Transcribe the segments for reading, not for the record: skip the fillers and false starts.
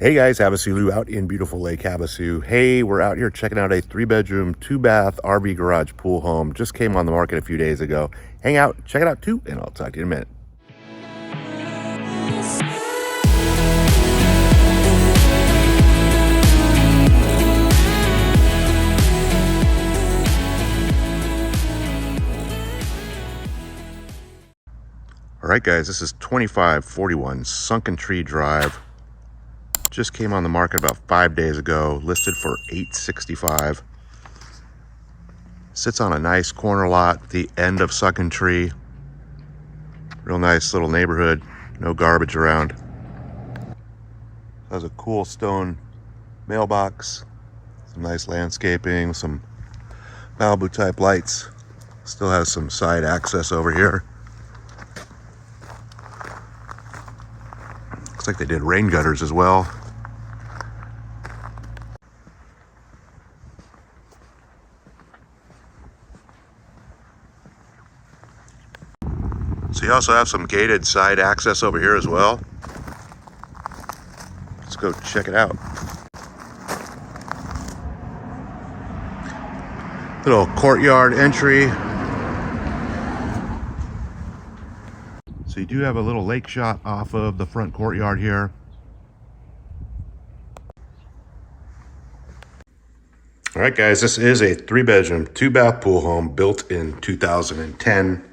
Hey guys, HavasuLew out in beautiful Lake Havasu. Hey, we're out here checking out a 3-bedroom, 2-bath RV garage pool home. Just came on the market a few days ago. Hang out, check it out too, and I'll talk to you in a minute. All right guys, this is 2541 Sunkentree Drive. Just came on the market about 5 days ago, listed for $865. Sits on a nice corner lot, the end of Sunkentree. Real nice little neighborhood, no garbage around. Has a cool stone mailbox, some nice landscaping, some Malibu type lights. Still has some side access over here. Looks like they did rain gutters as well. So you also have some gated side access over here as well. Let's go check it out. Little courtyard entry. So you do have a little lake shot off of the front courtyard here. All right guys, this is a 3-bedroom, 2-bath pool home built in 2010.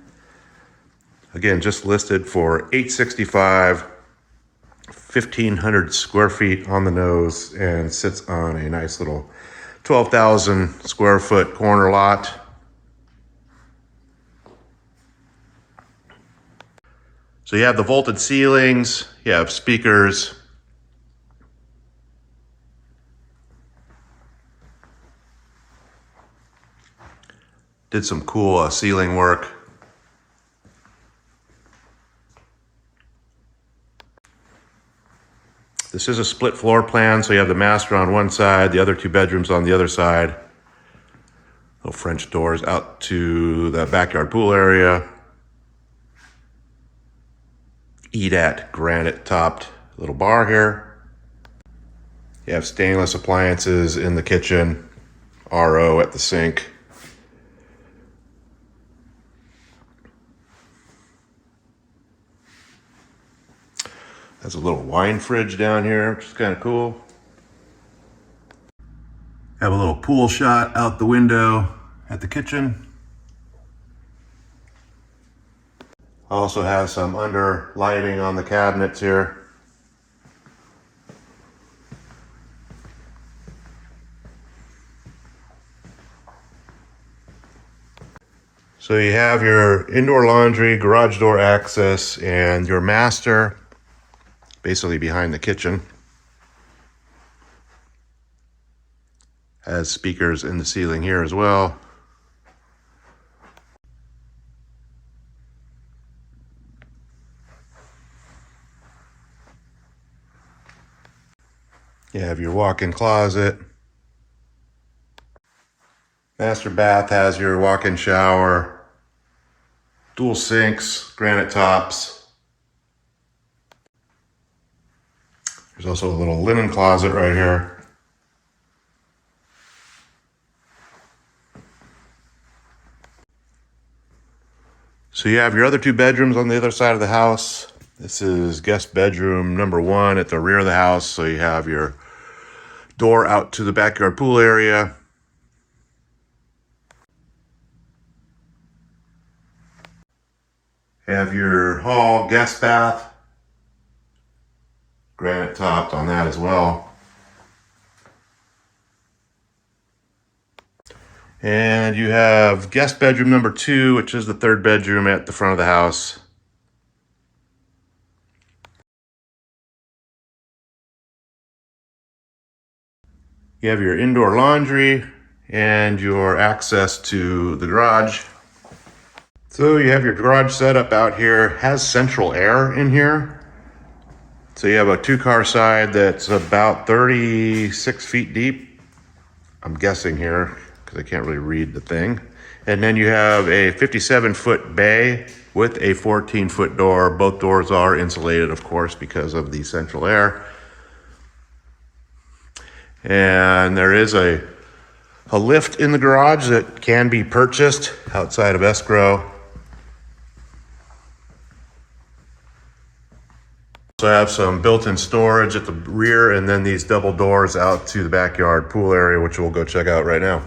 Again, just listed for $865, 1,500 square feet on the nose, and sits on a nice little 12,000 square foot corner lot. So you have the vaulted ceilings, you have speakers. Did some cool ceiling work. This is a split floor plan, so you have the master on one side, the other 2 bedrooms on the other side. Little French doors out to the backyard pool area. Eat at granite topped little bar here. You have stainless appliances in the kitchen, RO at the sink. Has a little wine fridge down here, which is kind of cool. Have a little pool shot out the window at the kitchen. Also has some under lighting on the cabinets here. So you have your indoor laundry, garage door access, and your master basically behind the kitchen. Has speakers in the ceiling here as well. You have your walk-in closet. Master bath has your walk-in shower, dual sinks, granite tops. There's also a little linen closet right here. So you have your other 2 bedrooms on the other side of the house. This is guest bedroom number 1 at the rear of the house. So you have your door out to the backyard pool area. You have your hall guest bath. Granite topped on that as well. And you have guest bedroom number 2, which is the 3rd bedroom at the front of the house. You have your indoor laundry and your access to the garage. So you have your garage setup out here. Has central air in here. So you have a 2-car side that's about 36 feet deep. I'm guessing here because I can't really read the thing. And then you have a 57-foot bay with a 14-foot door. Both doors are insulated, of course, because of the central air. And there is a lift in the garage that can be purchased outside of escrow. So I have some built-in storage at the rear, and then these double doors out to the backyard pool area, which we'll go check out right now.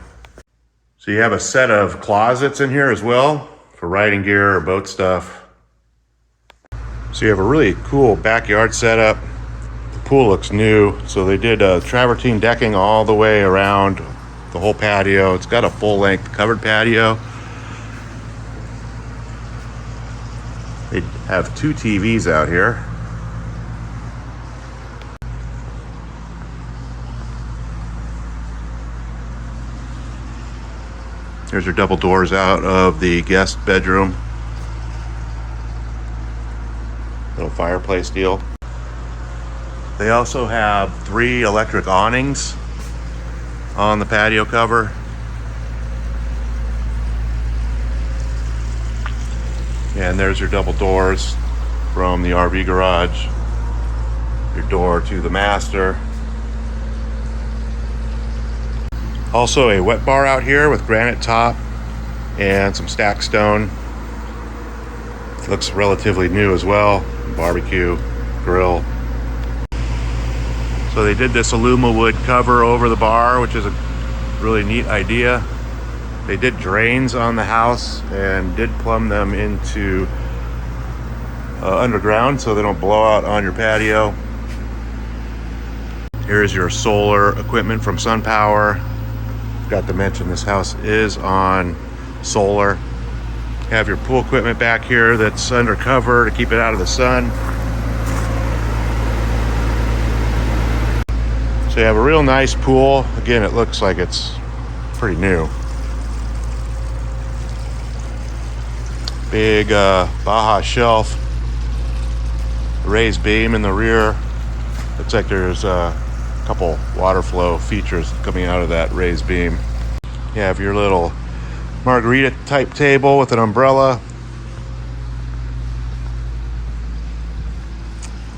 So you have a set of closets in here as well for riding gear or boat stuff. So you have a really cool backyard setup. The pool looks new. So they did travertine decking all the way around the whole patio. It's got a full-length covered patio. They have 2 TVs out here. There's your double doors out of the guest bedroom. Little fireplace deal. They also have 3 electric awnings on the patio cover. And there's your double doors from the RV garage. Your door to the master. Also a wet bar out here with granite top and some stacked stone. It looks relatively new as well. Barbecue, grill. So they did this aluma wood cover over the bar, which is a really neat idea. They did drains on the house and did plumb them into underground so they don't blow out on your patio. Here's your solar equipment from SunPower. Forgot to mention this house is on solar. You have your pool equipment back here that's under cover to keep it out of the sun. So you have a real nice pool. Again, it looks like it's pretty new. Big Baja shelf. Raised beam in the rear. Looks like there's a couple water flow features coming out of that raised beam. You have your little margarita type table with an umbrella.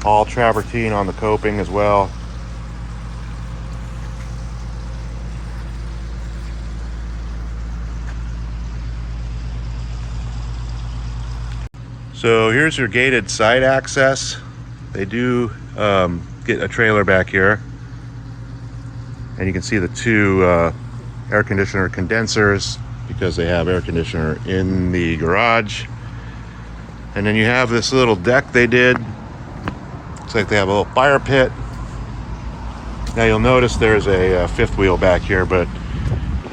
All travertine on the coping as well. So here's your gated side access. They do get a trailer back here. And you can see the 2 air conditioner condensers because they have air conditioner in the garage. And then you have this little deck they did. Looks like they have a little fire pit. Now you'll notice there's a 5th wheel back here, but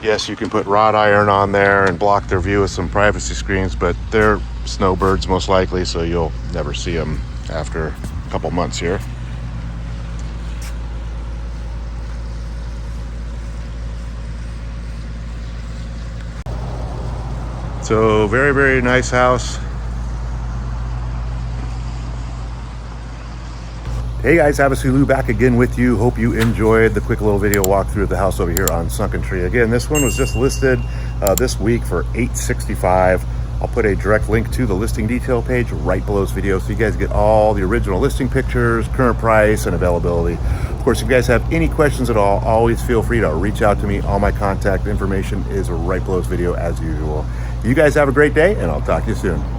yes, you can put wrought iron on there and block their view with some privacy screens, but they're snowbirds most likely, so you'll never see them after a couple months here. So very, very nice house. Hey guys, HavasuLew back again with you. Hope you enjoyed the quick little video walkthrough of the house over here on Sunkentree. Again, this one was just listed this week for $865. I'll put a direct link to the listing detail page right below this video so you guys get all the original listing pictures, current price, and availability. Of course, if you guys have any questions at all, always feel free to reach out to me. All my contact information is right below this video as usual. You guys have a great day, and I'll talk to you soon.